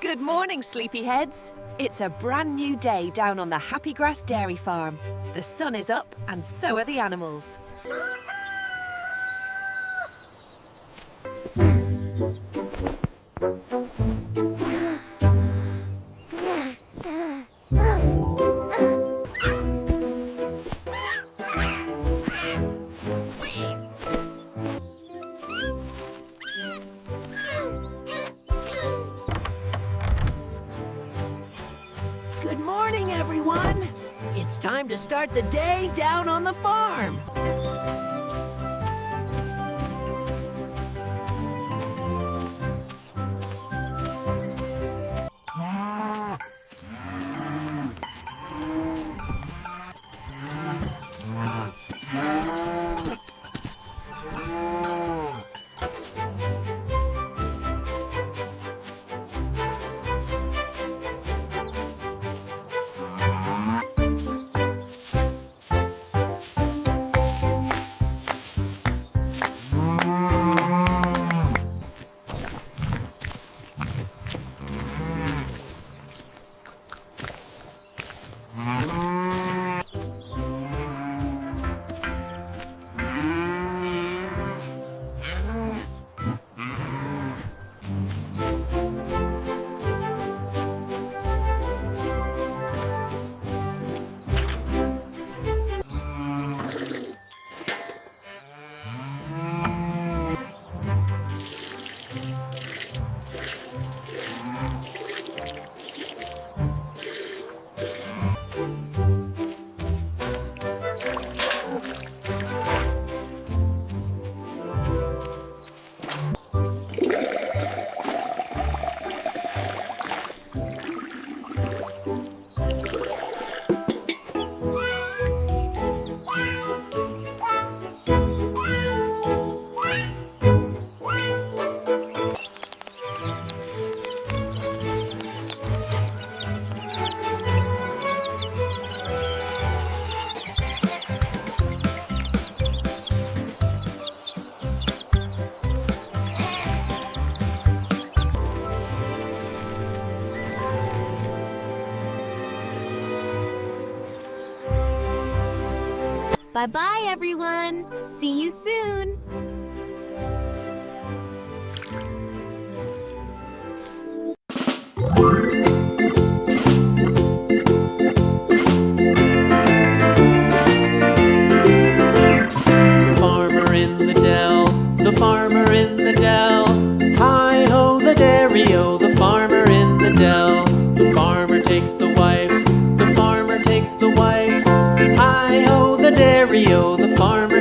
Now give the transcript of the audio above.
Good morning, sleepyheads. It's a brand new day down on the Happy Grass Dairy Farm. The sun is up and so are the animals. Good morning, everyone. It's time to start the day down on the farm. Bye-bye, everyone. See you soon. Farmer in the dell, the farmer in the dell. Hi-ho, the dairy-o, the farmer in the dell. The farmer takes the wife, the farmer takes the wife. Hi-ho, the dairy-o, the farmer